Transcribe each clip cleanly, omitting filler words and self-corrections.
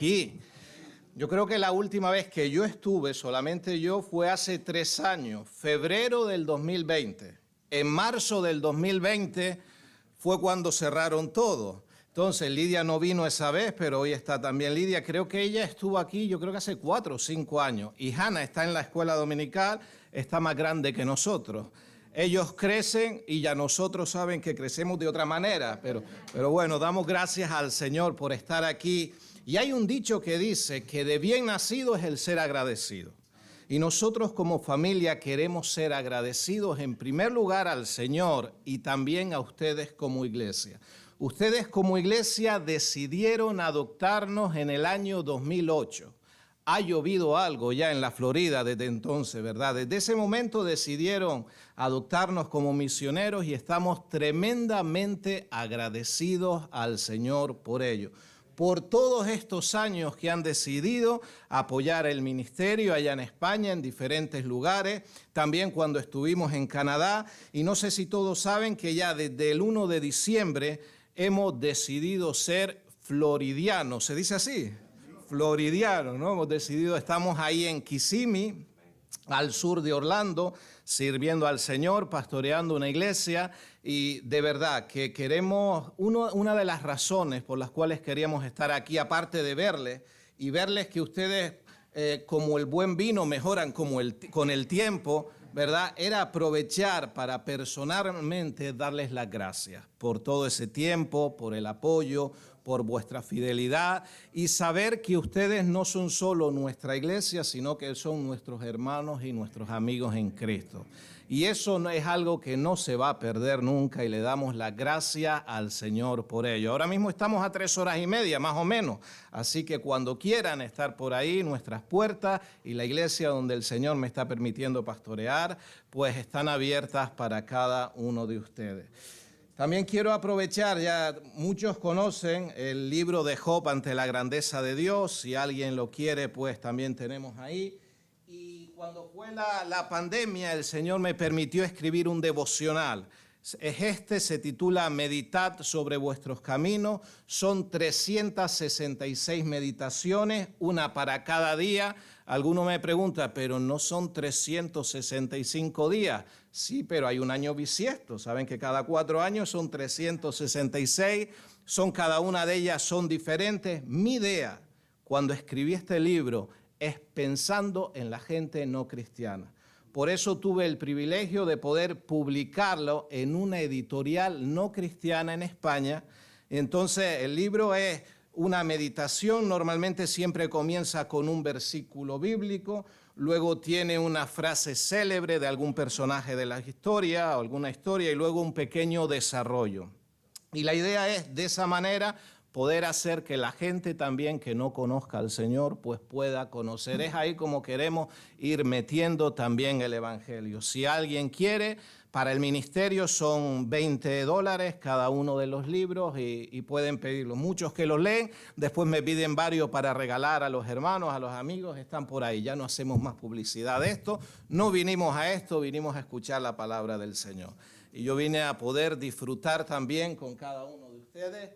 Y yo creo que la última vez que yo estuve, solamente yo, fue hace 3 años, febrero del 2020. En marzo del 2020 fue cuando cerraron todo. Entonces, Lidia no vino esa vez, pero hoy está también Lidia. Creo que ella estuvo aquí, yo creo que hace 4 o 5 años. Y Hannah está en la escuela dominical, está más grande que nosotros. Ellos crecen y ya nosotros saben que crecemos de otra manera. Pero bueno, damos gracias al Señor por estar aquí. Y hay un dicho que dice que de bien nacido es el ser agradecido. Y nosotros como familia queremos ser agradecidos en primer lugar al Señor y también a ustedes como iglesia. Ustedes como iglesia decidieron adoptarnos en el año 2008. Ha llovido algo ya en la Florida desde entonces, ¿verdad? Desde ese momento decidieron adoptarnos como misioneros y estamos tremendamente agradecidos al Señor por ello. Por todos estos años que han decidido apoyar el ministerio allá en España, en diferentes lugares, también cuando estuvimos en Canadá, y no sé si todos saben que ya desde el 1 de diciembre hemos decidido ser floridianos, ¿se dice así? Floridianos, ¿no? Hemos decidido, estamos ahí en Kissimmee, al sur de Orlando, sirviendo al Señor, pastoreando una iglesia, y de verdad que queremos, una de las razones por las cuales queríamos estar aquí, aparte de verles, y verles que ustedes, como el buen vino, mejoran con el tiempo, ¿verdad? Era aprovechar para personalmente darles las gracias por todo ese tiempo, por el apoyo, por vuestra fidelidad y saber que ustedes no son solo nuestra iglesia, sino que son nuestros hermanos y nuestros amigos en Cristo. Y eso no es algo que no se va a perder nunca y le damos la gracia al Señor por ello. Ahora mismo estamos a 3 horas y media, más o menos. Así que cuando quieran estar por ahí, nuestras puertas y la iglesia donde el Señor me está permitiendo pastorear, pues están abiertas para cada uno de ustedes. También quiero aprovechar, ya muchos conocen el libro de Job ante la grandeza de Dios. Si alguien lo quiere, pues también tenemos ahí. Y cuando fue la pandemia, el Señor me permitió escribir un devocional. Se titula Meditad sobre vuestros caminos. Son 366 meditaciones, una para cada día. Alguno me pregunta, pero no son 365 días. Sí, pero hay un año bisiesto. Saben que cada 4 años son 366. Cada una de ellas son diferentes. Mi idea, cuando escribí este libro, es pensando en la gente no cristiana. Por eso tuve el privilegio de poder publicarlo en una editorial no cristiana en España. Entonces, el libro es una meditación, normalmente siempre comienza con un versículo bíblico, luego tiene una frase célebre de algún personaje de la historia o alguna historia y luego un pequeño desarrollo. Y la idea es, de esa manera, poder hacer que la gente también que no conozca al Señor pues pueda conocer. Es ahí como queremos ir metiendo también el Evangelio. Si alguien quiere, para el ministerio son $20 cada uno de los libros y pueden pedirlo. Muchos que los leen, después me piden varios para regalar a los hermanos, a los amigos, están por ahí. Ya no hacemos más publicidad de esto. No vinimos a esto, vinimos a escuchar la palabra del Señor. Y yo vine a poder disfrutar también con cada uno de ustedes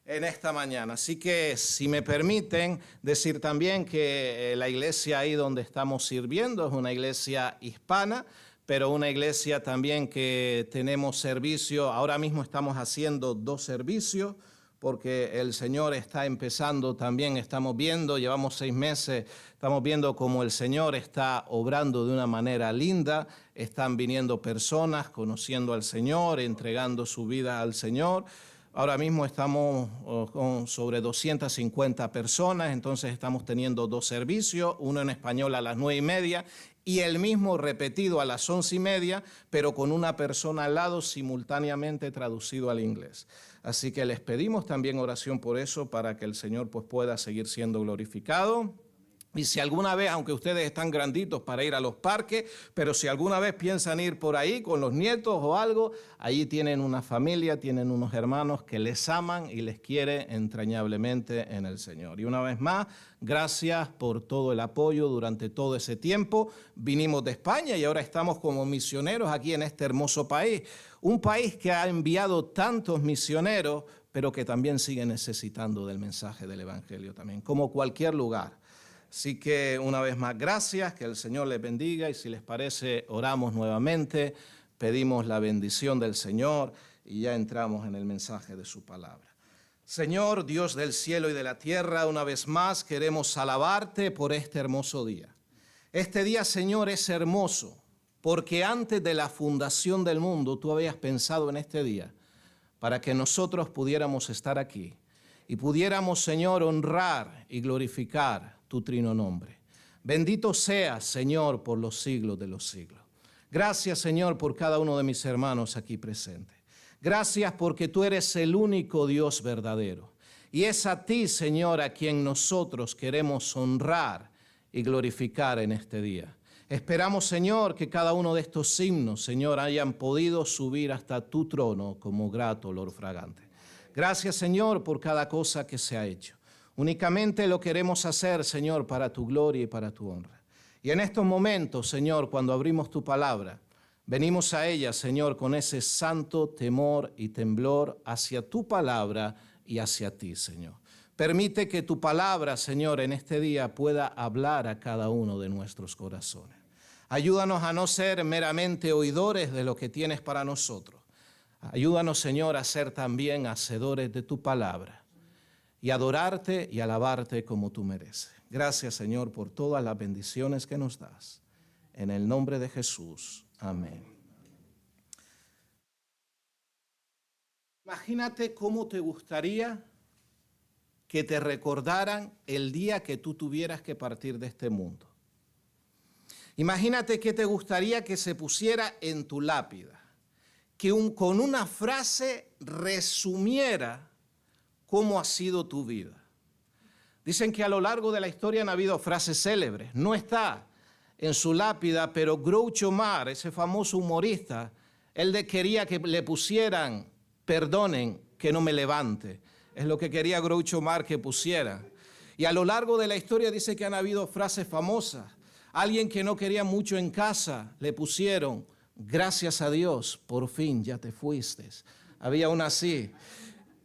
en esta mañana. Así que, si me permiten decir también que la iglesia ahí donde estamos sirviendo es una iglesia hispana, pero una iglesia también que tenemos servicio. Ahora mismo estamos haciendo 2 servicios porque el Señor está empezando también, estamos viendo, llevamos 6 meses, estamos viendo cómo el Señor está obrando de una manera linda, están viniendo personas conociendo al Señor, entregando su vida al Señor. Ahora mismo estamos con sobre 250 personas, entonces estamos teniendo 2 servicios, uno en español a las 9:30 y el mismo repetido a las 11:30, pero con una persona al lado simultáneamente traducido al inglés. Así que les pedimos también oración por eso, para que el Señor pues pueda seguir siendo glorificado. Y si alguna vez, aunque ustedes están granditos para ir a los parques, pero si alguna vez piensan ir por ahí con los nietos o algo, allí tienen una familia, tienen unos hermanos que les aman y les quieren entrañablemente en el Señor. Y una vez más, gracias por todo el apoyo durante todo ese tiempo. Vinimos de España y ahora estamos como misioneros aquí en este hermoso país. Un país que ha enviado tantos misioneros pero que también sigue necesitando del mensaje del Evangelio también, como cualquier lugar. Así que una vez más, gracias, que el Señor les bendiga y si les parece, oramos nuevamente, pedimos la bendición del Señor y ya entramos en el mensaje de su palabra. Señor, Dios del cielo y de la tierra, una vez más queremos alabarte por este hermoso día. Este día, Señor, es hermoso porque antes de la fundación del mundo tú habías pensado en este día para que nosotros pudiéramos estar aquí y pudiéramos, Señor, honrar y glorificar tu trino nombre. Bendito seas, Señor, por los siglos de los siglos. Gracias, Señor, por cada uno de mis hermanos aquí presentes. Gracias porque tú eres el único Dios verdadero. Y es a ti, Señor, a quien nosotros queremos honrar y glorificar en este día. Esperamos, Señor, que cada uno de estos himnos, Señor, hayan podido subir hasta tu trono como grato olor fragante. Gracias, Señor, por cada cosa que se ha hecho. Únicamente lo queremos hacer, Señor, para tu gloria y para tu honra. Y en estos momentos, Señor, cuando abrimos tu palabra, venimos a ella, Señor, con ese santo temor y temblor hacia tu palabra y hacia ti, Señor. Permite que tu palabra, Señor, en este día pueda hablar a cada uno de nuestros corazones. Ayúdanos a no ser meramente oidores de lo que tienes para nosotros. Ayúdanos, Señor, a ser también hacedores de tu palabra y adorarte y alabarte como tú mereces. Gracias, Señor, por todas las bendiciones que nos das. En el nombre de Jesús. Amén. Imagínate cómo te gustaría que te recordaran el día que tú tuvieras que partir de este mundo. Imagínate qué te gustaría que se pusiera en tu lápida, que con una frase resumiera cómo ha sido tu vida. Dicen que a lo largo de la historia han habido frases célebres. No está en su lápida, pero Groucho Marx, ese famoso humorista, él quería que le pusieran, perdonen que no me levante. Es lo que quería Groucho Marx que pusiera. Y a lo largo de la historia dice que han habido frases famosas. Alguien que no quería mucho en casa, le pusieron, gracias a Dios, por fin ya te fuiste. Había una así.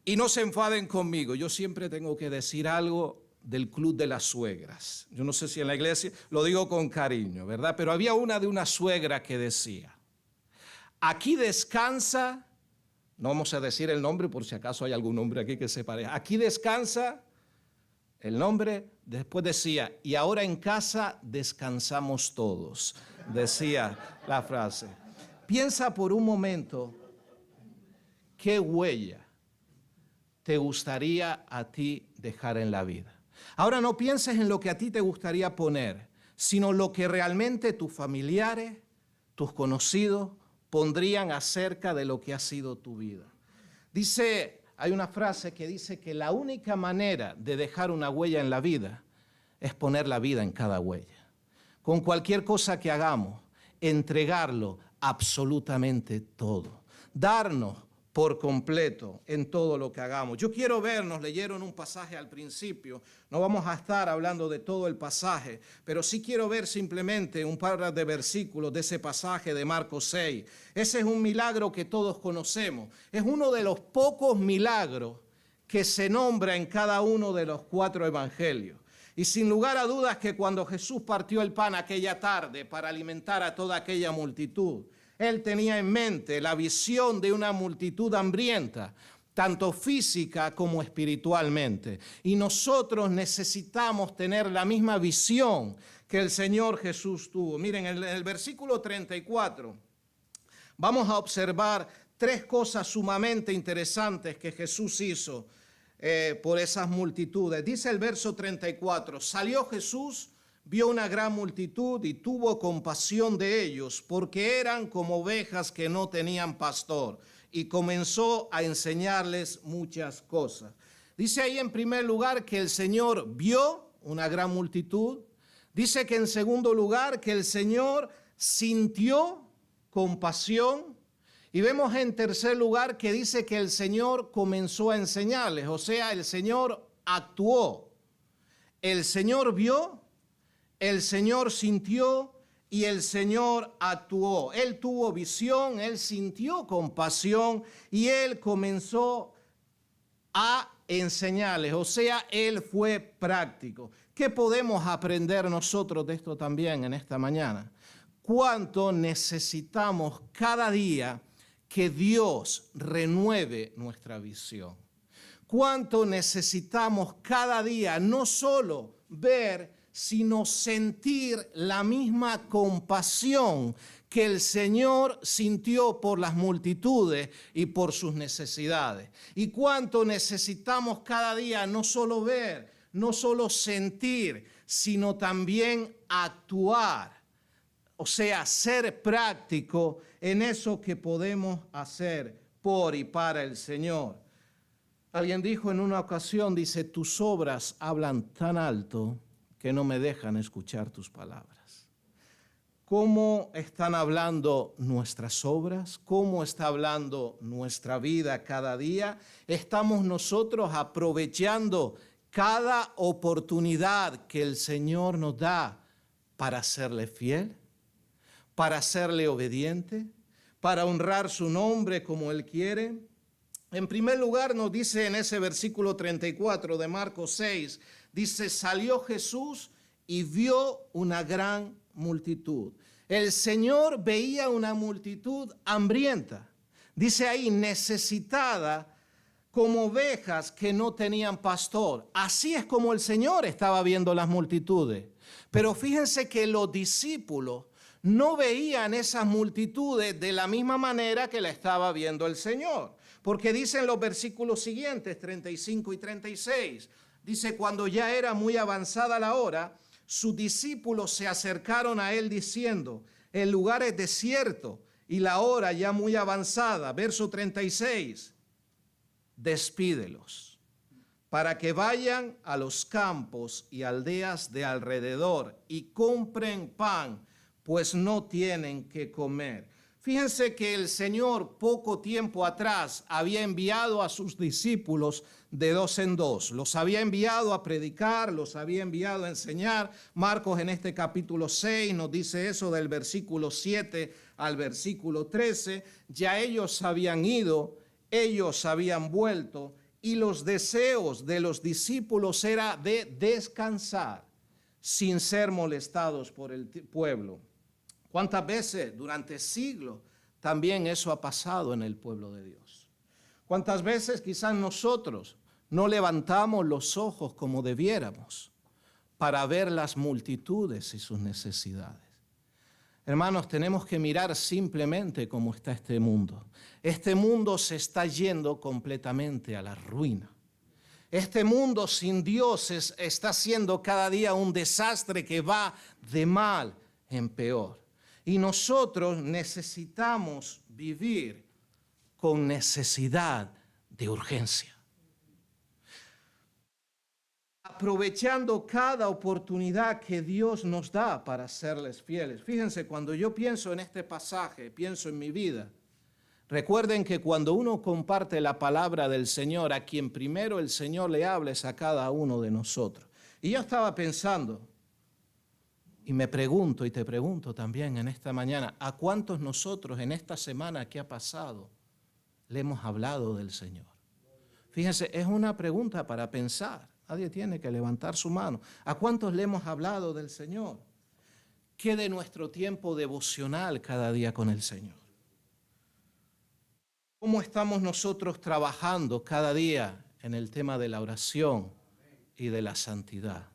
Y no se enfaden conmigo, yo siempre tengo que decir algo del club de las suegras. Yo no sé si en la iglesia lo digo con cariño, ¿verdad? Pero había una de una suegra que decía, aquí descansa, no vamos a decir el nombre por si acaso hay algún hombre aquí que se pareja, aquí descansa el nombre, después decía, y ahora en casa descansamos todos, decía la frase. Piensa por un momento, ¿qué huella te gustaría a ti dejar en la vida? Ahora no pienses en lo que a ti te gustaría poner, sino lo que realmente tus familiares, tus conocidos, pondrían acerca de lo que ha sido tu vida. Hay una frase que dice que la única manera de dejar una huella en la vida es poner la vida en cada huella. Con cualquier cosa que hagamos, entregarlo absolutamente todo. Darnos por completo en todo lo que hagamos. Yo quiero nos leyeron un pasaje al principio, no vamos a estar hablando de todo el pasaje, pero sí quiero ver simplemente un par de versículos de ese pasaje de Marcos 6. Ese es un milagro que todos conocemos, es uno de los pocos milagros que se nombra en cada uno de los 4 evangelios. Y sin lugar a dudas que cuando Jesús partió el pan aquella tarde para alimentar a toda aquella multitud, Él tenía en mente la visión de una multitud hambrienta, tanto física como espiritualmente. Y nosotros necesitamos tener la misma visión que el Señor Jesús tuvo. Miren, en el versículo 34 vamos a observar 3 cosas sumamente interesantes que Jesús hizo por esas multitudes. Dice el verso 34, salió Jesús, vio una gran multitud y tuvo compasión de ellos, porque eran como ovejas que no tenían pastor, y comenzó a enseñarles muchas cosas. Dice ahí en primer lugar que el Señor vio una gran multitud. Dice que en segundo lugar que el Señor sintió compasión. Y vemos en tercer lugar que dice que el Señor comenzó a enseñarles, o sea, el Señor actuó. El Señor vio, el Señor sintió y el Señor actuó. Él tuvo visión, Él sintió compasión y Él comenzó a enseñarles. O sea, Él fue práctico. ¿Qué podemos aprender nosotros de esto también en esta mañana? Cuánto necesitamos cada día que Dios renueve nuestra visión. Cuánto necesitamos cada día no solo ver, sino sentir la misma compasión que el Señor sintió por las multitudes y por sus necesidades. Y cuánto necesitamos cada día no solo ver, no solo sentir, sino también actuar. O sea, ser práctico en eso que podemos hacer por y para el Señor. Alguien dijo en una ocasión, dice, tus obras hablan tan alto que no me dejan escuchar tus palabras. ¿Cómo están hablando nuestras obras? ¿Cómo está hablando nuestra vida cada día? ¿Estamos nosotros aprovechando cada oportunidad que el Señor nos da para serle fiel? ¿Para serle obediente? ¿Para honrar su nombre como Él quiere? En primer lugar nos dice en ese versículo 34 de Marcos 6, dice, salió Jesús y vio una gran multitud. El Señor veía una multitud hambrienta, dice ahí, necesitada, como ovejas que no tenían pastor. Así es como el Señor estaba viendo las multitudes. Pero fíjense que los discípulos no veían esas multitudes de la misma manera que la estaba viendo el Señor. Porque dicen los versículos siguientes, 35 y 36, dice, cuando ya era muy avanzada la hora, sus discípulos se acercaron a Él diciendo, el lugar es desierto y la hora ya muy avanzada. Verso 36, despídelos para que vayan a los campos y aldeas de alrededor y compren pan, pues no tienen que comer. Fíjense que el Señor poco tiempo atrás había enviado a sus discípulos de dos en dos. Los había enviado a predicar, los había enviado a enseñar. Marcos en este capítulo 6 nos dice eso del versículo 7 al versículo 13. Ya ellos habían ido, ellos habían vuelto y los deseos de los discípulos era de descansar sin ser molestados por el pueblo. ¿Cuántas veces durante siglos también eso ha pasado en el pueblo de Dios? ¿Cuántas veces quizás nosotros no levantamos los ojos como debiéramos para ver las multitudes y sus necesidades? Hermanos, tenemos que mirar simplemente cómo está este mundo. Este mundo se está yendo completamente a la ruina. Este mundo sin Dios está siendo cada día un desastre que va de mal en peor. Y nosotros necesitamos vivir con necesidad de urgencia. Aprovechando cada oportunidad que Dios nos da para serles fieles. Fíjense, cuando yo pienso en este pasaje, pienso en mi vida. Recuerden que cuando uno comparte la palabra del Señor, a quien primero el Señor le habla es a cada uno de nosotros. Y yo estaba pensando, y me pregunto y te pregunto también en esta mañana, ¿a cuántos nosotros en esta semana que ha pasado le hemos hablado del Señor? Fíjense, es una pregunta para pensar. Nadie tiene que levantar su mano. ¿A cuántos le hemos hablado del Señor? ¿Qué de nuestro tiempo devocional cada día con el Señor? ¿Cómo estamos nosotros trabajando cada día en el tema de la oración y de la santidad?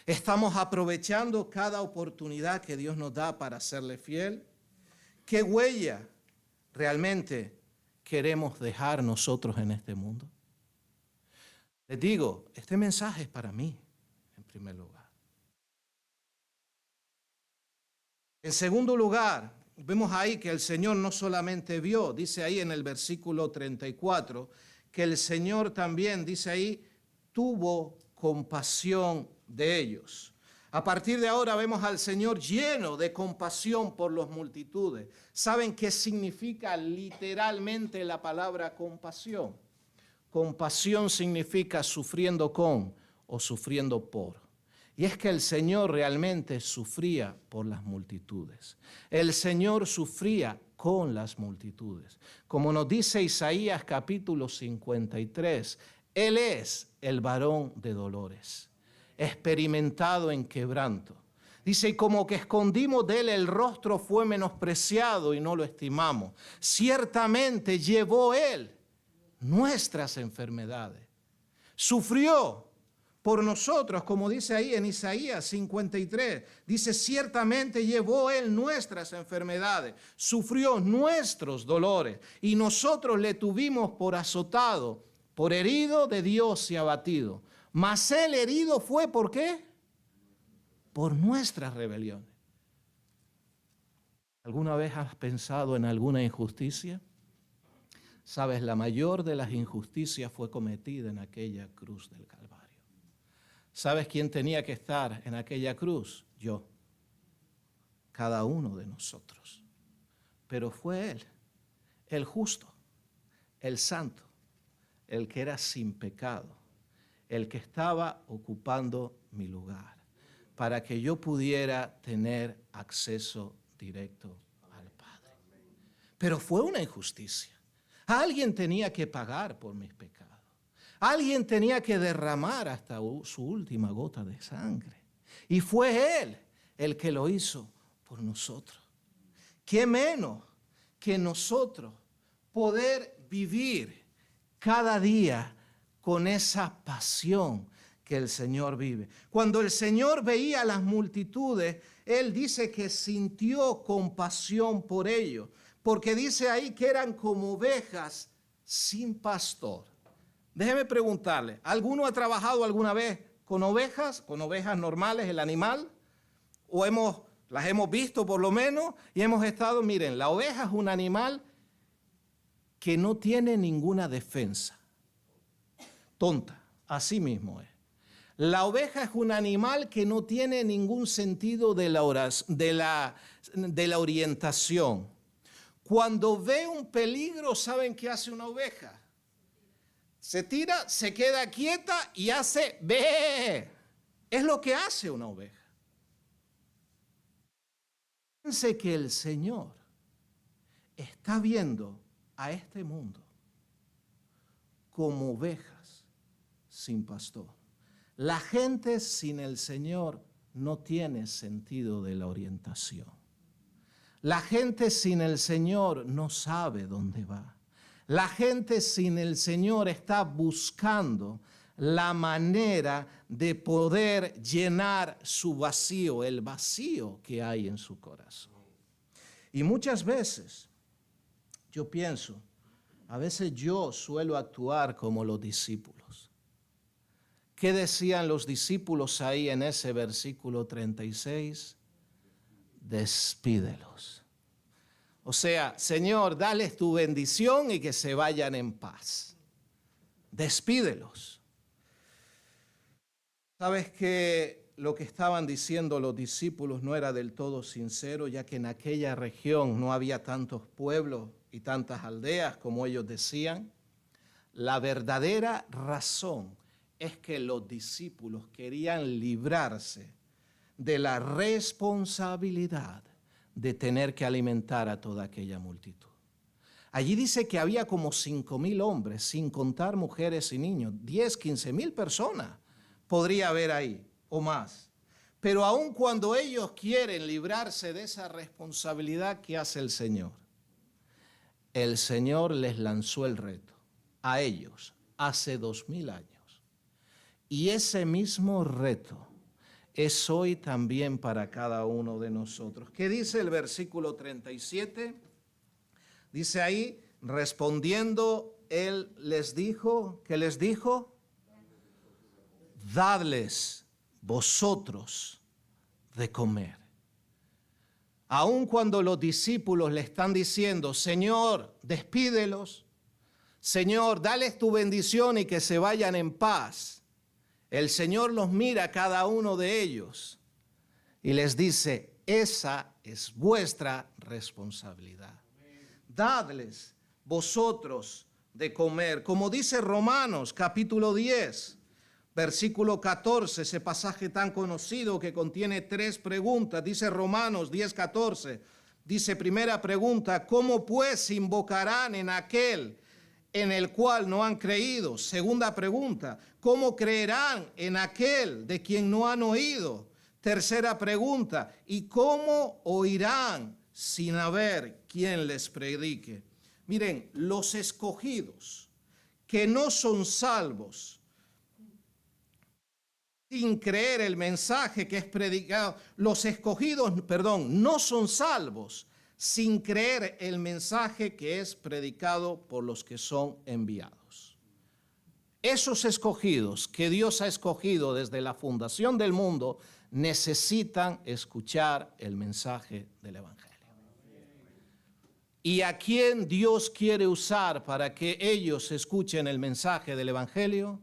¿Estamos aprovechando cada oportunidad que Dios nos da para serle fiel? ¿Qué huella realmente queremos dejar nosotros en este mundo? Les digo, este mensaje es para mí, en primer lugar. En segundo lugar, vemos ahí que el Señor no solamente vio, dice ahí en el versículo 34, que el Señor también, dice ahí, tuvo compasión de ellos. A partir de ahora vemos al Señor lleno de compasión por las multitudes. ¿Saben qué significa literalmente la palabra compasión? Compasión significa sufriendo con o sufriendo por. Y es que el Señor realmente sufría por las multitudes. El Señor sufría con las multitudes. Como nos dice Isaías capítulo 53, Él es el varón de dolores, experimentado en quebranto. Dice, y como que escondimos de Él el rostro, fue menospreciado y no lo estimamos. Ciertamente llevó Él nuestras enfermedades. Sufrió por nosotros, como dice ahí en Isaías 53. Dice, ciertamente llevó Él nuestras enfermedades, sufrió nuestros dolores, y nosotros le tuvimos por azotado, por herido de Dios y abatido. Mas Él herido fue, ¿por qué? Por nuestras rebeliones. ¿Alguna vez has pensado en alguna injusticia? Sabes, la mayor de las injusticias fue cometida en aquella cruz del Calvario. ¿Sabes quién tenía que estar en aquella cruz? Yo. Cada uno de nosotros. Pero fue Él, el justo, el santo, el que era sin pecado, el que estaba ocupando mi lugar, para que yo pudiera tener acceso directo al Padre. Pero fue una injusticia. Alguien tenía que pagar por mis pecados. Alguien tenía que derramar hasta su última gota de sangre. Y fue Él el que lo hizo por nosotros. ¿Qué menos que nosotros poder vivir cada día con esa pasión que el Señor vive? Cuando el Señor veía las multitudes, Él dice que sintió compasión por ellos, porque dice ahí que eran como ovejas sin pastor. Déjeme preguntarle, ¿alguno ha trabajado alguna vez con ovejas normales, el animal? ¿O las hemos visto por lo menos y hemos estado? Miren, la oveja es un animal que no tiene ninguna defensa. Tonta, así mismo es. La oveja es un animal que no tiene ningún sentido de la orientación. Cuando ve un peligro, ¿saben qué hace una oveja? Se tira, se queda quieta y hace ve. Es lo que hace una oveja. Fíjense que el Señor está viendo a este mundo como ovejas sin pastor. La gente sin el Señor no tiene sentido de la orientación. La gente sin el Señor no sabe dónde va. La gente sin el Señor está buscando la manera de poder llenar su vacío, el vacío que hay en su corazón. Y muchas veces yo pienso, a veces yo suelo actuar como los discípulos. ¿Qué decían los discípulos ahí en ese versículo 36? Despídelos. O sea, Señor, dales tu bendición y que se vayan en paz. Despídelos. ¿Sabes que lo que estaban diciendo los discípulos no era del todo sincero, ya que en aquella región no había tantos pueblos y tantas aldeas como ellos decían? La verdadera razón es que los discípulos querían librarse de la responsabilidad de tener que alimentar a toda aquella multitud. Allí dice que había como 5,000 hombres, sin contar mujeres y niños. 10, 15,000 personas podría haber ahí o más. Pero aun cuando ellos quieren librarse de esa responsabilidad, ¿qué hace el Señor? El Señor les lanzó el reto a ellos hace 2,000 años. Y ese mismo reto es hoy también para cada uno de nosotros. ¿Qué dice el versículo 37? Dice ahí, respondiendo, Él les dijo, ¿qué les dijo? Dadles vosotros de comer. Aun cuando los discípulos le están diciendo, Señor, despídelos, Señor, dales tu bendición y que se vayan en paz. El Señor los mira a cada uno de ellos y les dice, esa es vuestra responsabilidad. Dadles vosotros de comer. Como dice Romanos capítulo 10, Versículo 14, ese pasaje tan conocido que contiene 3 preguntas. Dice Romanos 10:14. Dice, primera pregunta, ¿cómo pues invocarán en aquel en el cual no han creído? Segunda pregunta, ¿cómo creerán en aquel de quien no han oído? Tercera pregunta, ¿y cómo oirán sin haber quien les predique? Miren, los escogidos que no son salvos, sin creer el mensaje que es predicado, los escogidos, no son salvos sin creer el mensaje que es predicado por los que son enviados. Esos escogidos que Dios ha escogido desde la fundación del mundo necesitan escuchar el mensaje del Evangelio. ¿Y a quién Dios quiere usar para que ellos escuchen el mensaje del Evangelio?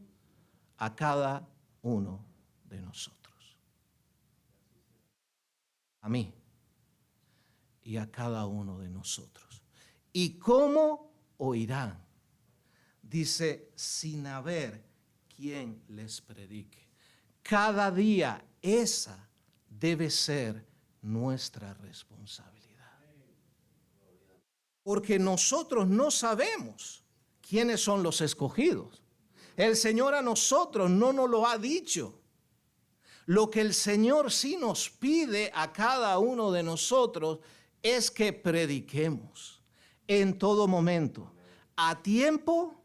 A cada uno de nosotros. A mí y a cada uno de nosotros. ¿Y cómo oirán? Dice, sin haber quien les predique. Cada día esa debe ser nuestra responsabilidad. Porque nosotros no sabemos quiénes son los escogidos. El Señor a nosotros no nos lo ha dicho. Lo que el Señor sí nos pide a cada uno de nosotros es que prediquemos en todo momento, a tiempo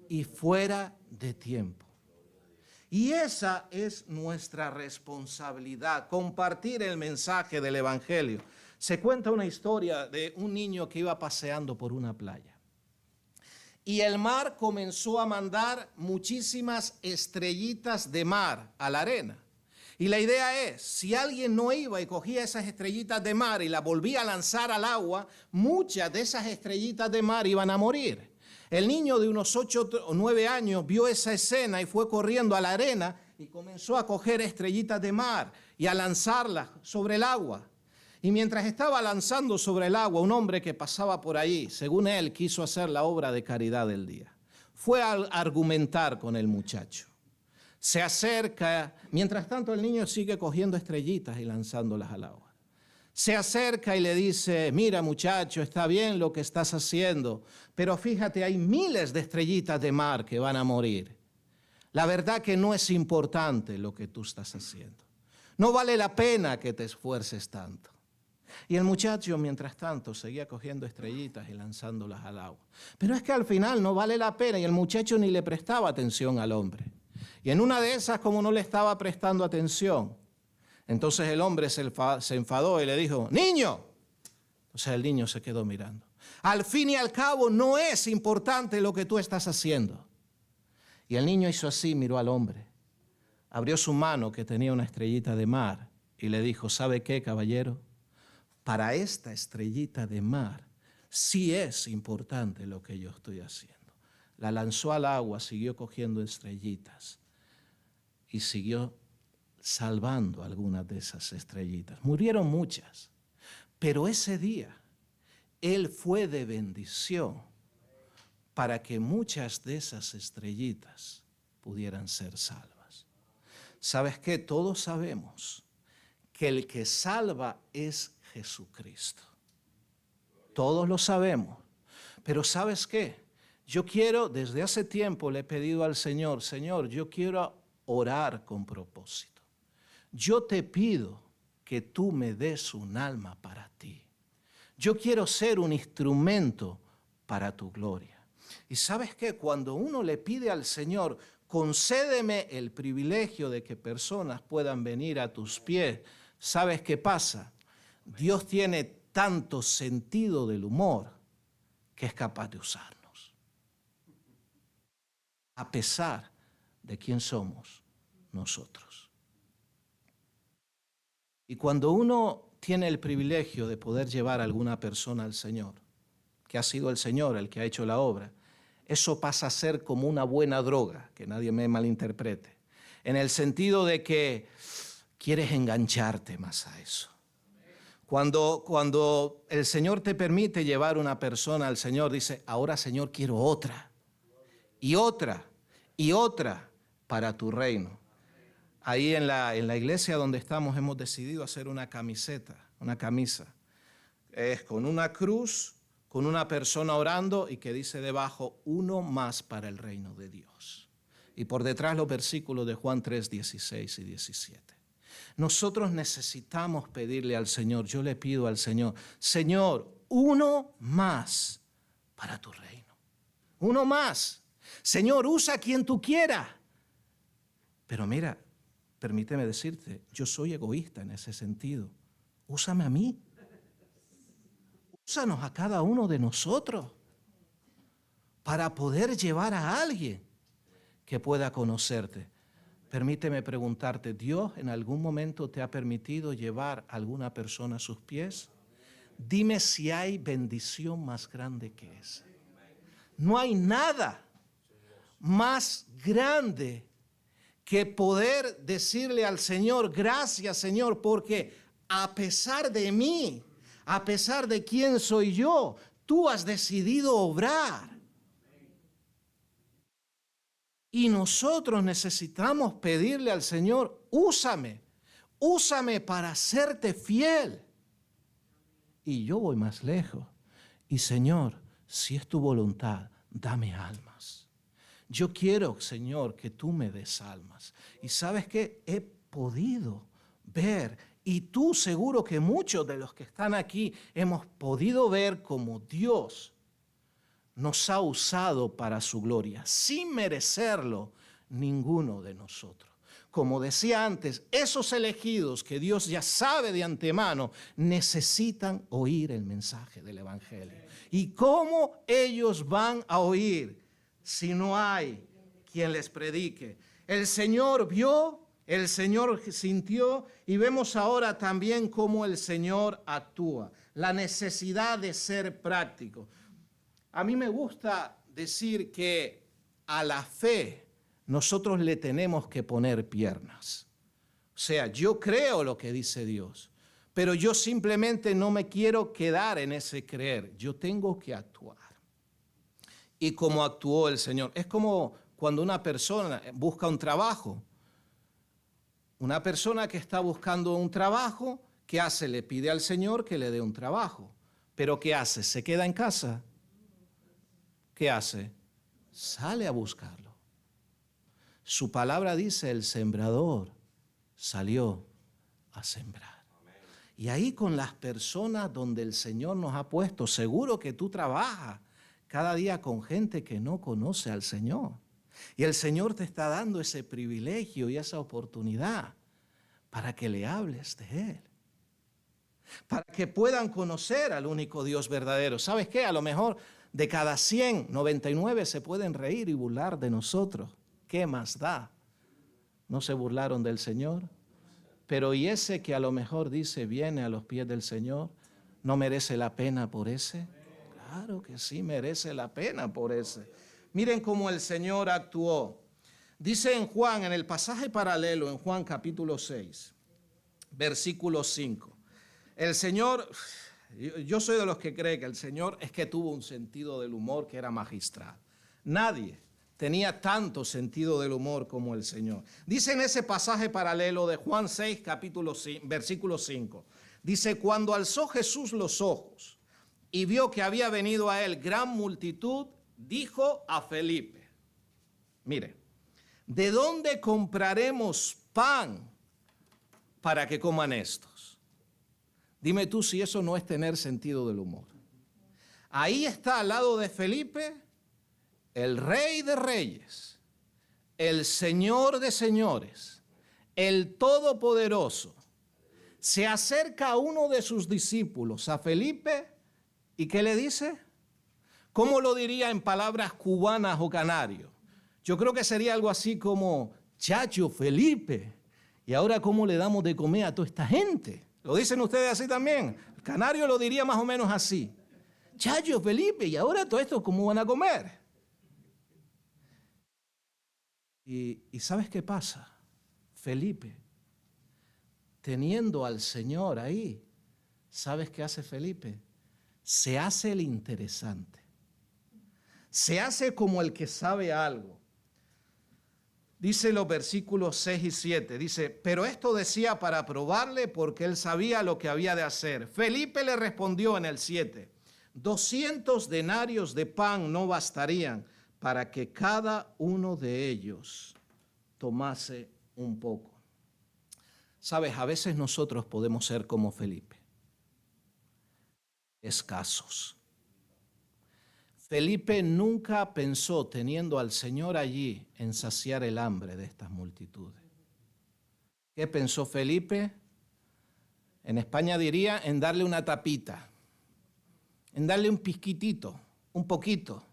y fuera de tiempo. Y esa es nuestra responsabilidad, compartir el mensaje del Evangelio. Se cuenta una historia de un niño que iba paseando por una playa. Y el mar comenzó a mandar muchísimas estrellitas de mar a la arena. Y la idea es, si alguien no iba y cogía esas estrellitas de mar y las volvía a lanzar al agua, muchas de esas estrellitas de mar iban a morir. El niño de unos 8 o 9 años vio esa escena y fue corriendo a la arena y comenzó a coger estrellitas de mar y a lanzarlas sobre el agua. Y mientras estaba lanzando sobre el agua, un hombre que pasaba por ahí, según él, quiso hacer la obra de caridad del día. Fue a argumentar con el muchacho. Se acerca, mientras tanto el niño sigue cogiendo estrellitas y lanzándolas al agua. Se acerca y le dice, mira muchacho, está bien lo que estás haciendo, pero fíjate, hay miles de estrellitas de mar que van a morir. La verdad que no es importante lo que tú estás haciendo. No vale la pena que te esfuerces tanto. Y el muchacho, mientras tanto, seguía cogiendo estrellitas y lanzándolas al agua. Pero es que al final no vale la pena y el muchacho ni le prestaba atención al hombre. Y en una de esas, como no le estaba prestando atención, entonces el hombre se enfadó y le dijo, ¡niño! Entonces el niño se quedó mirando. Al fin y al cabo no es importante lo que tú estás haciendo. Y el niño hizo así, miró al hombre. Abrió su mano que tenía una estrellita de mar y le dijo, ¿sabe qué, caballero? Para esta estrellita de mar sí es importante lo que yo estoy haciendo. La lanzó al agua, siguió cogiendo estrellitas y siguió salvando algunas de esas estrellitas. Murieron muchas, pero ese día él fue de bendición para que muchas de esas estrellitas pudieran ser salvas. ¿Sabes qué? Todos sabemos que el que salva es Jesucristo. Todos lo sabemos. Pero ¿sabes qué? Yo quiero, desde hace tiempo le he pedido al Señor, Señor, yo quiero orar con propósito. Yo te pido que tú me des un alma para ti. Yo quiero ser un instrumento para tu gloria. Y ¿sabes qué? Cuando uno le pide al Señor, concédeme el privilegio de que personas puedan venir a tus pies, ¿sabes qué pasa? Dios tiene tanto sentido del humor que es capaz de usarnos. A pesar de quién somos nosotros. Y cuando uno tiene el privilegio de poder llevar a alguna persona al Señor, que ha sido el Señor el que ha hecho la obra, eso pasa a ser como una buena droga, que nadie me malinterprete, en el sentido de que quieres engancharte más a eso. Cuando el Señor te permite llevar una persona al Señor, dice, ahora Señor quiero otra, y otra, y otra, para tu reino. Ahí en la iglesia donde estamos hemos decidido hacer una camiseta, una camisa. Es con una cruz, con una persona orando y que dice debajo, uno más para el reino de Dios. Y por detrás los versículos de Juan 3, 16 y 17. Nosotros necesitamos pedirle al Señor, yo le pido al Señor, Señor, uno más para tu reino. Uno más. Señor, usa a quien tú quieras. Pero mira, permíteme decirte, yo soy egoísta en ese sentido. Úsame a mí. Úsanos a cada uno de nosotros para poder llevar a alguien que pueda conocerte. Permíteme preguntarte, ¿Dios en algún momento te ha permitido llevar a alguna persona a sus pies? Dime si hay bendición más grande que esa. No hay nada más grande que poder decirle al Señor, gracias Señor, porque a pesar de mí, a pesar de quién soy yo, tú has decidido obrar. Y nosotros necesitamos pedirle al Señor, úsame para serte fiel. Y yo voy más lejos. Y Señor, si es tu voluntad, dame almas. Yo quiero, Señor, que tú me des almas. Y ¿sabes qué? He podido ver, y tú seguro que muchos de los que están aquí hemos podido ver cómo Dios nos ha usado para su gloria, sin merecerlo ninguno de nosotros. Como decía antes, esos elegidos que Dios ya sabe de antemano necesitan oír el mensaje del Evangelio. ¿Y cómo ellos van a oír si no hay quien les predique? El Señor vio, el Señor sintió y vemos ahora también cómo el Señor actúa. La necesidad de ser práctico. A mí me gusta decir que a la fe nosotros le tenemos que poner piernas. O sea, yo creo lo que dice Dios, pero yo simplemente no me quiero quedar en ese creer. Yo tengo que actuar. Y como actuó el Señor. Es como cuando una persona busca un trabajo. Una persona que está buscando un trabajo, ¿qué hace? Le pide al Señor que le dé un trabajo. ¿Pero qué hace? ¿Se queda en casa? ¿Qué hace? Sale a buscarlo. Su palabra dice, el sembrador salió a sembrar. Y ahí con las personas donde el Señor nos ha puesto, seguro que tú trabajas cada día con gente que no conoce al Señor. Y el Señor te está dando ese privilegio y esa oportunidad para que le hables de Él. Para que puedan conocer al único Dios verdadero. ¿Sabes qué? A lo mejor de cada 100, 99 se pueden reír y burlar de nosotros. ¿Qué más da? ¿No se burlaron del Señor? Pero ¿y ese que a lo mejor dice viene a los pies del Señor? ¿No merece la pena por ese? Claro que sí, merece la pena por ese. Miren cómo el Señor actuó. Dice en Juan, en el pasaje paralelo, en Juan capítulo 6, versículo 5. El Señor, yo soy de los que cree que el Señor es que tuvo un sentido del humor que era magistral. Nadie tenía tanto sentido del humor como el Señor. Dice en ese pasaje paralelo de Juan 6, capítulo 5, versículo 5. Dice, cuando alzó Jesús los ojos y vio que había venido a él gran multitud, dijo a Felipe, mire, ¿de dónde compraremos pan para que coman estos? Dime tú si eso no es tener sentido del humor. Ahí está al lado de Felipe el Rey de Reyes, el Señor de Señores, el Todopoderoso. Se acerca a uno de sus discípulos, a Felipe, ¿y qué le dice? ¿Cómo lo diría en palabras cubanas o canario? Yo creo que sería algo así como, chacho, Felipe, ¿y ahora cómo le damos de comer a toda esta gente? ¿Lo dicen ustedes así también? El canario lo diría más o menos así. Chacho, Felipe, ¿y ahora todo esto cómo van a comer? ¿Y sabes qué pasa? Felipe, teniendo al Señor ahí, ¿sabes qué hace Felipe? Se hace el interesante. Se hace como el que sabe algo. Dice los versículos 6 y 7, dice, pero esto decía para probarle porque él sabía lo que había de hacer. Felipe le respondió en el 7, 200 denarios de pan no bastarían para que cada uno de ellos tomase un poco. Sabes, a veces nosotros podemos ser como Felipe, escasos. Felipe nunca pensó, teniendo al Señor allí, en saciar el hambre de estas multitudes. ¿Qué pensó Felipe? En España diría en darle una tapita, en darle un pizquitito, un poquito.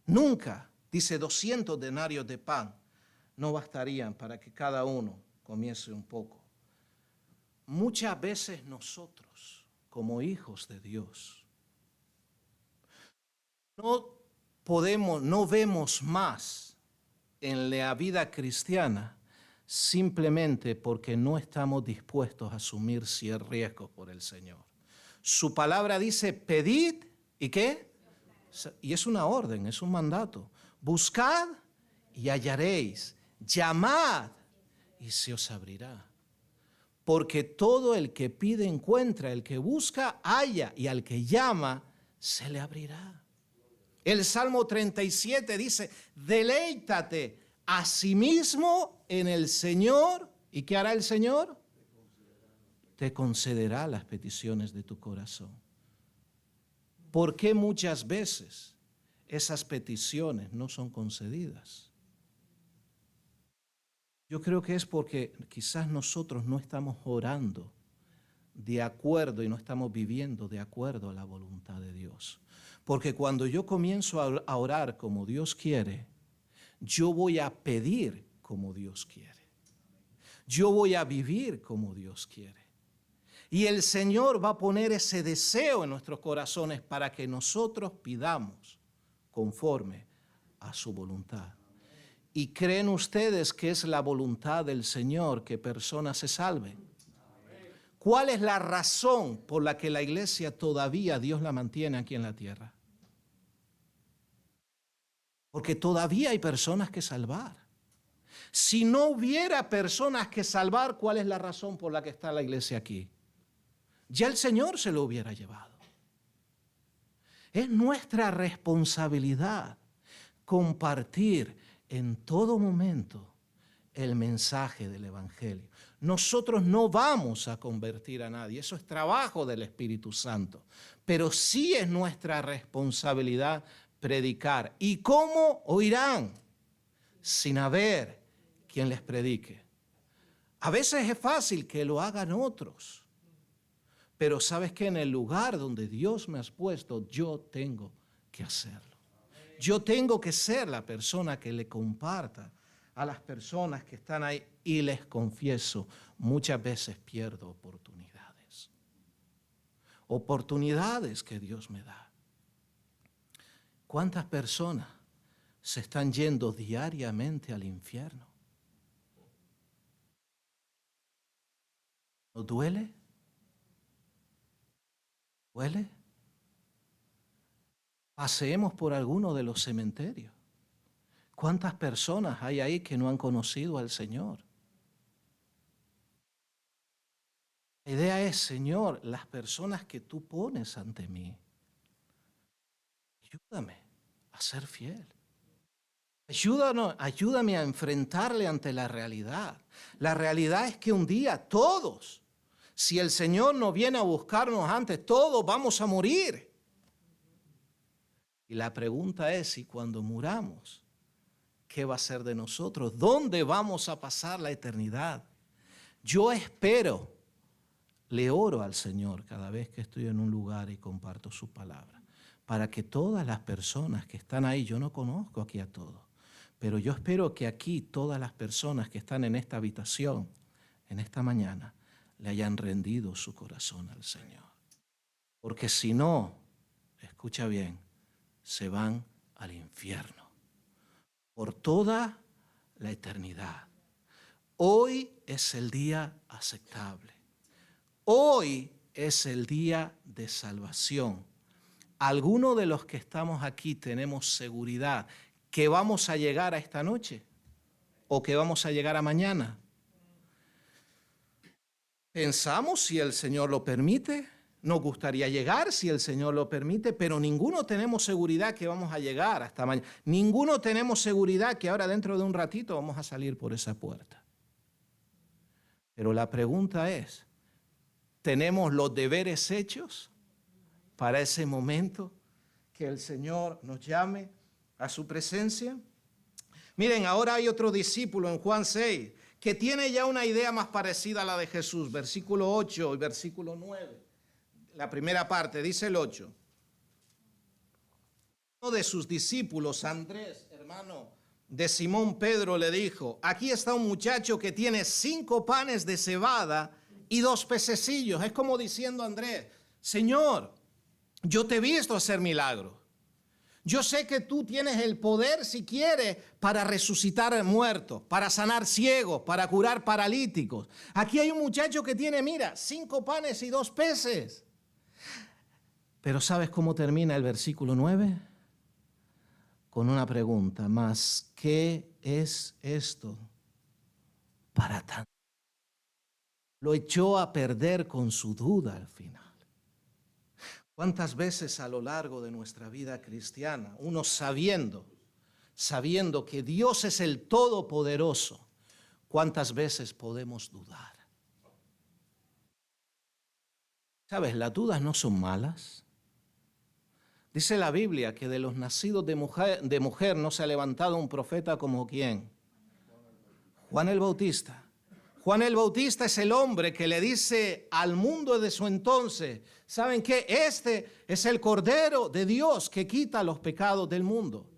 Nunca, dice, 200 denarios de pan no bastarían para que cada uno comiese un poco. Muchas veces nosotros, como hijos de Dios, no vemos más en la vida cristiana simplemente porque no estamos dispuestos a asumir ciertos riesgos por el Señor. Su palabra dice, pedid, ¿y qué? Y es una orden, es un mandato. Buscad y hallaréis. Llamad y se os abrirá. Porque todo el que pide encuentra, el que busca halla, y al que llama se le abrirá. El Salmo 37 dice, deleítate a sí mismo en el Señor. ¿Y qué hará el Señor? Te concederá las peticiones de tu corazón. ¿Por qué muchas veces esas peticiones no son concedidas? Yo creo que es porque quizás nosotros no estamos orando de acuerdo y no estamos viviendo de acuerdo a la voluntad de Dios. Porque cuando yo comienzo a orar como Dios quiere, yo voy a pedir como Dios quiere. Yo voy a vivir como Dios quiere. Y el Señor va a poner ese deseo en nuestros corazones para que nosotros pidamos conforme a su voluntad. ¿Y creen ustedes que es la voluntad del Señor que personas se salven? ¿Cuál es la razón por la que la iglesia todavía Dios la mantiene aquí en la tierra? Porque todavía hay personas que salvar. Si no hubiera personas que salvar, ¿cuál es la razón por la que está la iglesia aquí? Ya el Señor se lo hubiera llevado. Es nuestra responsabilidad compartir en todo momento el mensaje del Evangelio. Nosotros no vamos a convertir a nadie, eso es trabajo del Espíritu Santo, pero sí es nuestra responsabilidad predicar. ¿Y cómo oirán? Sin haber quien les predique. A veces es fácil que lo hagan otros, pero sabes que en el lugar donde Dios me ha puesto, yo tengo que hacerlo. Yo tengo que ser la persona que le comparta a las personas que están ahí, y les confieso, muchas veces pierdo oportunidades. Oportunidades que Dios me da. ¿Cuántas personas se están yendo diariamente al infierno? ¿No duele? ¿Duele? Paseemos por alguno de los cementerios. ¿Cuántas personas hay ahí que no han conocido al Señor? La idea es, Señor, las personas que tú pones ante mí, ayúdame a ser fiel. Ayúdame a enfrentarle ante la realidad. La realidad es que un día todos, si el Señor no viene a buscarnos antes, todos vamos a morir. Y la pregunta es, si cuando muramos, ¿qué va a ser de nosotros? ¿Dónde vamos a pasar la eternidad? Yo espero, le oro al Señor cada vez que estoy en un lugar y comparto su palabra, para que todas las personas que están ahí, yo no conozco aquí a todos, pero yo espero que aquí todas las personas que están en esta habitación, en esta mañana, le hayan rendido su corazón al Señor. Porque si no, escucha bien, se van al infierno por toda la eternidad. Hoy es el día aceptable. Hoy es el día de salvación. ¿Alguno de los que estamos aquí tenemos seguridad que vamos a llegar a esta noche? o que vamos a llegar a mañana? Pensamos si el Señor lo permite, nos gustaría llegar si el Señor lo permite, pero ninguno tenemos seguridad que vamos a llegar hasta mañana. Ninguno tenemos seguridad que ahora dentro de un ratito vamos a salir por esa puerta. Pero la pregunta es, ¿tenemos los deberes hechos para ese momento que el Señor nos llame a su presencia? Miren, ahora hay otro discípulo en Juan 6 que tiene ya una idea más parecida a la de Jesús. Versículo 8 y versículo 9. La primera parte, dice el 8. Uno de sus discípulos, Andrés, hermano de Simón Pedro, le dijo, aquí está un muchacho que tiene 5 panes de cebada y 2 pececillos. Es como diciendo Andrés, Señor, yo te he visto hacer milagros. Yo sé que tú tienes el poder, si quieres, para resucitar muertos, para sanar ciegos, para curar paralíticos. Aquí hay un muchacho que tiene, mira, 5 panes y 2 peces. Pero ¿sabes cómo termina el versículo 9? Con una pregunta más. ¿Qué es esto para tanto? Lo echó a perder con su duda al final. ¿Cuántas veces a lo largo de nuestra vida cristiana, uno sabiendo que Dios es el Todopoderoso, cuántas veces podemos dudar? ¿Sabes? Las dudas no son malas. Dice la Biblia que de los nacidos de mujer no se ha levantado un profeta como ¿quién? Juan el Bautista. Juan el Bautista es el hombre que le dice al mundo de su entonces, ¿saben qué? Este es el Cordero de Dios que quita los pecados del mundo.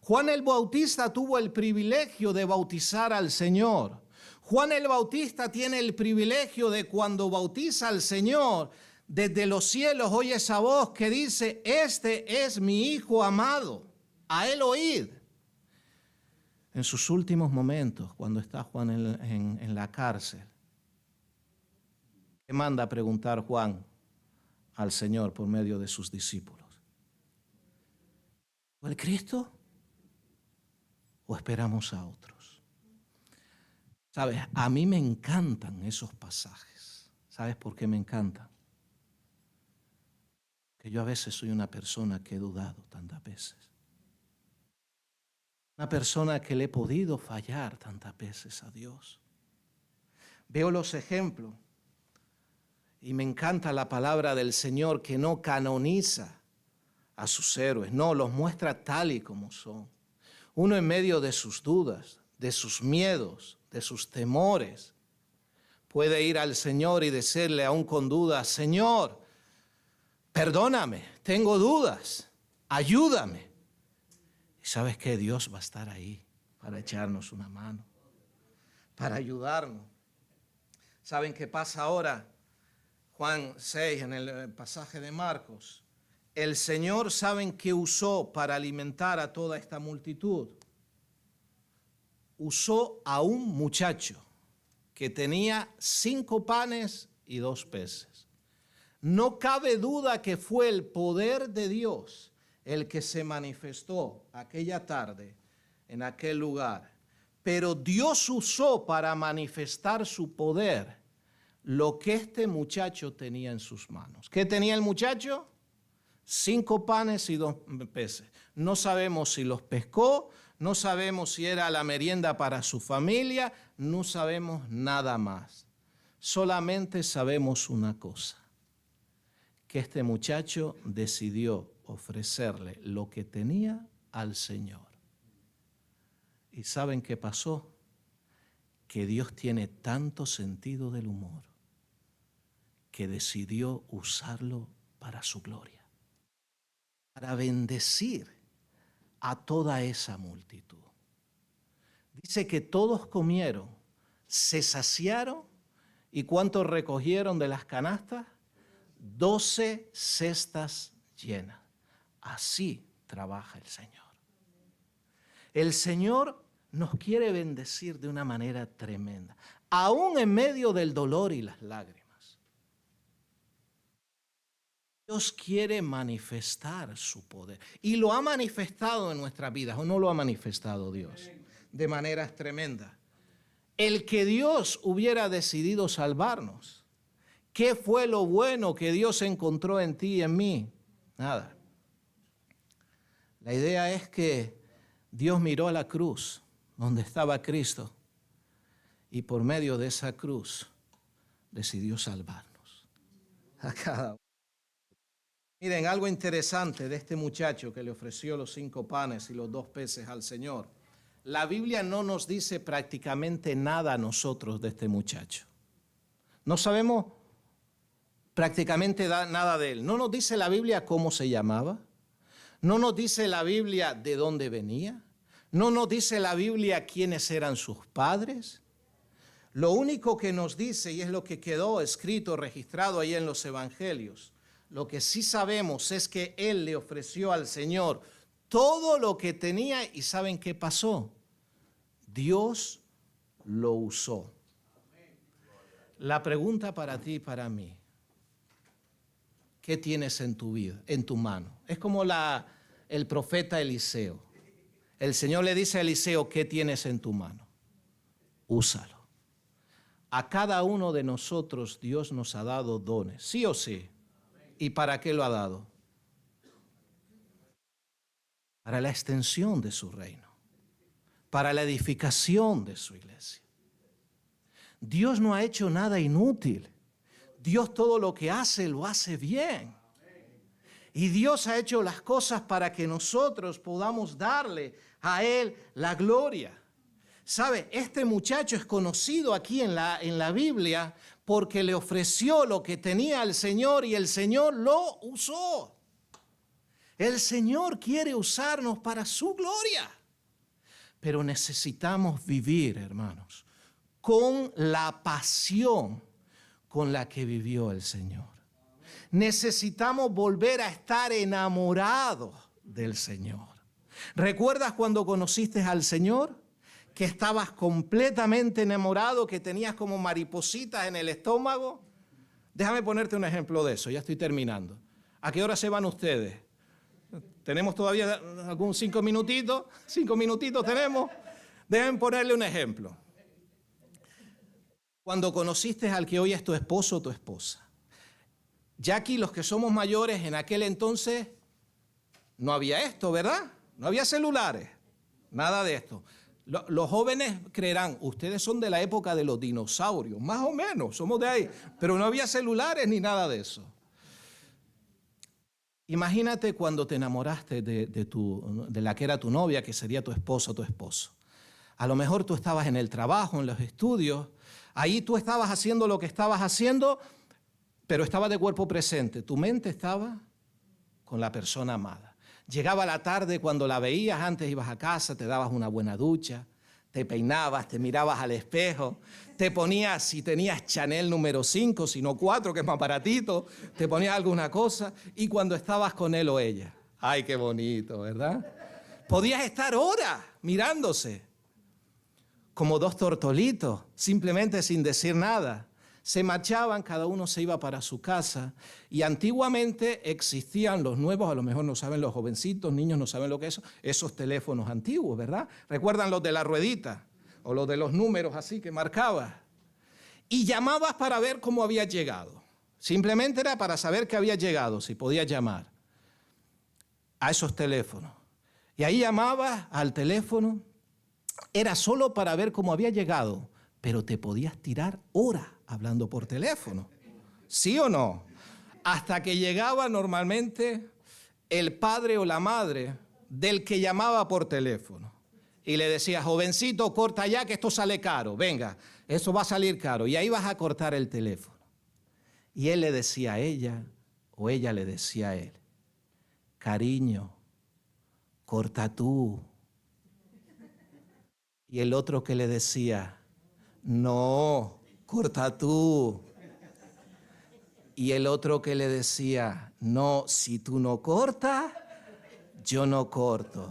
Juan el Bautista tuvo el privilegio de bautizar al Señor. Juan el Bautista tiene el privilegio de cuando bautiza al Señor, desde los cielos oye esa voz que dice, este es mi Hijo amado, a él oíd. En sus últimos momentos, cuando está Juan en la cárcel, ¿qué manda a preguntar Juan al Señor por medio de sus discípulos? ¿O el Cristo? ¿O esperamos a otros? ¿Sabes? A mí me encantan esos pasajes. ¿Sabes por qué me encantan? Que yo a veces soy una persona que he dudado tantas veces. Una persona que le he podido fallar tantas veces a Dios. Veo los ejemplos y me encanta la palabra del Señor que no canoniza a sus héroes, no, los muestra tal y como son. Uno en medio de sus dudas, de sus miedos, de sus temores, puede ir al Señor y decirle aún con dudas, Señor, perdóname, tengo dudas, ayúdame. Y sabes que Dios va a estar ahí para echarnos una mano, para ayudarnos. ¿Saben qué pasa ahora? Juan 6, en el pasaje de Marcos. El Señor, ¿saben qué usó para alimentar a toda esta multitud? Usó a un muchacho que tenía 5 panes y 2 peces. No cabe duda que fue el poder de Dios el que se manifestó aquella tarde en aquel lugar. Pero Dios usó para manifestar su poder lo que este muchacho tenía en sus manos. ¿Qué tenía el muchacho? 5 panes y 2 peces. No sabemos si los pescó, no sabemos si era la merienda para su familia, no sabemos nada más. Solamente sabemos una cosa, que este muchacho decidió ofrecerle lo que tenía al Señor. ¿Y saben qué pasó? Que Dios tiene tanto sentido del humor que decidió usarlo para su gloria, para bendecir a toda esa multitud. Dice que todos comieron, se saciaron, ¿y cuántos recogieron de las canastas? 12 cestas llenas. Así trabaja el Señor. El Señor nos quiere bendecir de una manera tremenda, aún en medio del dolor y las lágrimas. Dios quiere manifestar su poder y lo ha manifestado en nuestras vidas, ¿o no lo ha manifestado Dios? de maneras tremendas. El que Dios hubiera decidido salvarnos. ¿Qué fue lo bueno que Dios encontró en ti y en mí? Nada. La idea es que Dios miró a la cruz donde estaba Cristo y por medio de esa cruz decidió salvarnos a cada uno. Miren, algo interesante de este muchacho que le ofreció los 5 panes y los 2 peces al Señor. La Biblia no nos dice prácticamente nada a nosotros de este muchacho. No sabemos prácticamente nada de él. No nos dice la Biblia cómo se llamaba. No nos dice la Biblia de dónde venía. No nos dice la Biblia quiénes eran sus padres. Lo único que nos dice, y es lo que quedó escrito, registrado ahí en los evangelios, lo que sí sabemos es que él le ofreció al Señor todo lo que tenía y ¿saben qué pasó? Dios lo usó. La pregunta para ti y para mí, ¿qué tienes en tu vida, en tu mano? Es como el profeta Eliseo. El Señor le dice a Eliseo, ¿qué tienes en tu mano? Úsalo. A cada uno de nosotros Dios nos ha dado dones, sí o sí. ¿Y para qué lo ha dado? Para la extensión de su reino, para la edificación de su iglesia. Dios no ha hecho nada inútil. Dios todo lo que hace, lo hace bien. Y Dios ha hecho las cosas para que nosotros podamos darle a Él la gloria. ¿Sabe? Este muchacho es conocido aquí en la Biblia porque le ofreció lo que tenía al Señor y el Señor lo usó. El Señor quiere usarnos para su gloria. Pero necesitamos vivir, hermanos, con la pasión con la que vivió el Señor. Necesitamos volver a estar enamorados del Señor. ¿Recuerdas cuando conociste al Señor? Que estabas completamente enamorado, que tenías como maripositas en el estómago. Déjame ponerte un ejemplo de eso, ya estoy terminando. ¿A qué hora se van ustedes? ¿Tenemos todavía algún 5 minutitos? 5 minutitos tenemos. Déjenme ponerle un ejemplo. Cuando conociste al que hoy es tu esposo o tu esposa. Ya aquí los que somos mayores, en aquel entonces no había esto, ¿verdad? No había celulares, nada de esto. Los jóvenes creerán, ustedes son de la época de los dinosaurios, más o menos, somos de ahí, pero no había celulares ni nada de eso. Imagínate cuando te enamoraste de la que era tu novia, que sería tu esposo o tu esposo. A lo mejor tú estabas en el trabajo, en los estudios, ahí tú estabas haciendo lo que estabas haciendo, pero estaba de cuerpo presente. Tu mente estaba con la persona amada. Llegaba la tarde, cuando la veías, antes ibas a casa, te dabas una buena ducha, te peinabas, te mirabas al espejo, te ponías, si tenías Chanel número 5, si no 4, que es más baratito, te ponías alguna cosa, y cuando estabas con él o ella, ¡ay, qué bonito!, ¿verdad? Podías estar horas mirándose, como 2 tortolitos, simplemente sin decir nada. Se marchaban, cada uno se iba para su casa, y antiguamente existían los nuevos, a lo mejor no saben los jovencitos, niños no saben lo que es, esos teléfonos antiguos, ¿verdad? ¿Recuerdan los de la ruedita o los de los números así que marcabas? Y llamabas para ver cómo había llegado. Simplemente era para saber que había llegado, si podías llamar a esos teléfonos. Y ahí llamabas al teléfono, era solo para ver cómo había llegado, pero te podías tirar horas hablando por teléfono. ¿Sí o no? Hasta que llegaba normalmente el padre o la madre del que llamaba por teléfono. Y le decía, jovencito, corta ya que esto sale caro. Venga, eso va a salir caro. Y ahí vas a cortar el teléfono. Y él le decía a ella, o ella le decía a él, cariño, corta tú. Y el otro que le decía, no, corta tú. Y el otro que le decía, no, si tú no cortas, yo no corto.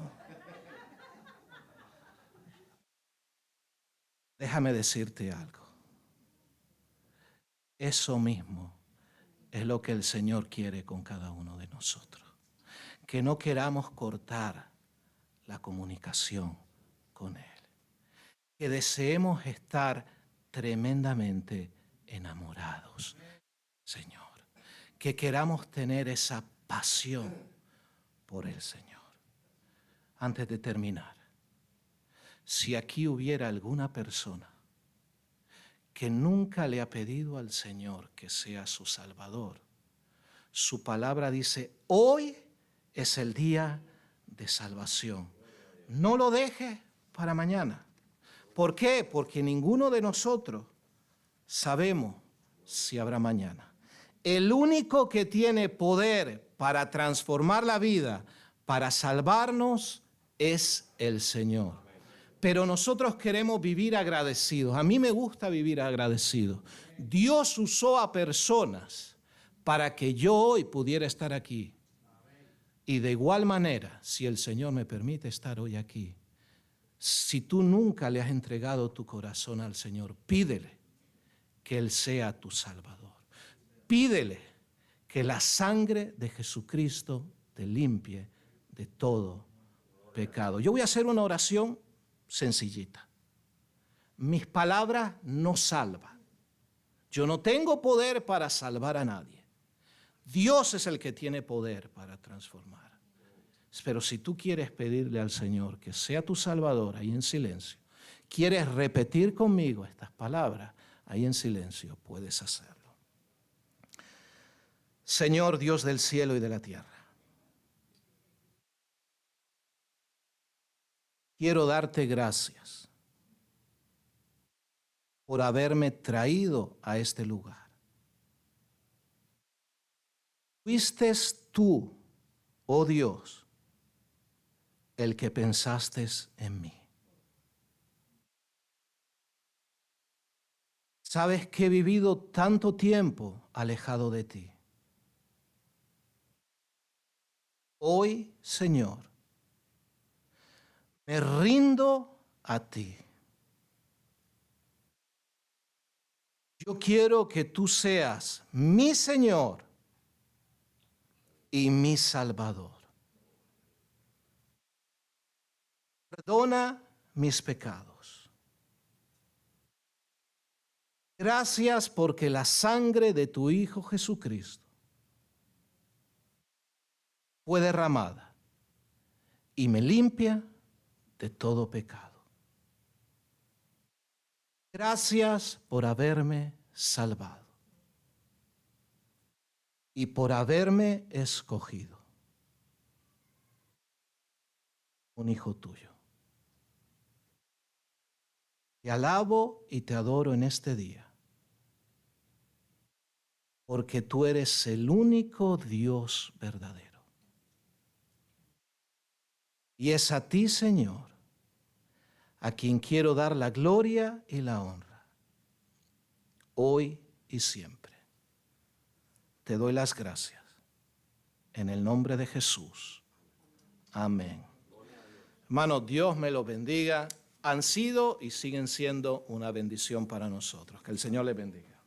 Déjame decirte algo. Eso mismo es lo que el Señor quiere con cada uno de nosotros. Que no queramos cortar la comunicación con Él. que deseemos estar tremendamente enamorados, Señor. Que queramos tener esa pasión por el Señor. Antes de terminar, si aquí hubiera alguna persona que nunca le ha pedido al Señor que sea su Salvador, su palabra dice, hoy es el día de salvación. No lo deje para mañana. ¿Por qué? Porque ninguno de nosotros sabemos si habrá mañana. El único que tiene poder para transformar la vida, para salvarnos, es el Señor. Pero nosotros queremos vivir agradecidos. A mí me gusta vivir agradecido. Dios usó a personas para que yo hoy pudiera estar aquí. Y de igual manera, si el Señor me permite estar hoy aquí, si tú nunca le has entregado tu corazón al Señor, pídele que Él sea tu Salvador. Pídele que la sangre de Jesucristo te limpie de todo pecado. Yo voy a hacer una oración sencillita. Mis palabras no salvan. Yo no tengo poder para salvar a nadie. Dios es el que tiene poder para transformar. Pero si tú quieres pedirle al Señor que sea tu Salvador ahí en silencio, quieres repetir conmigo estas palabras ahí en silencio, puedes hacerlo. Señor Dios del cielo y de la tierra, quiero darte gracias por haberme traído a este lugar. Fuiste tú, oh Dios, el que pensaste en mí. Sabes que he vivido tanto tiempo alejado de ti. Hoy, Señor, me rindo a ti. Yo quiero que tú seas mi Señor y mi Salvador. Perdona mis pecados. Gracias porque la sangre de tu Hijo Jesucristo fue derramada y me limpia de todo pecado. Gracias por haberme salvado y por haberme escogido un hijo tuyo. Te alabo y te adoro en este día, porque tú eres el único Dios verdadero. Y es a ti, Señor, a quien quiero dar la gloria y la honra, hoy y siempre. Te doy las gracias, en el nombre de Jesús. Amén. Hermanos, Dios me los bendiga. Han sido y siguen siendo una bendición para nosotros. Que el Señor les bendiga.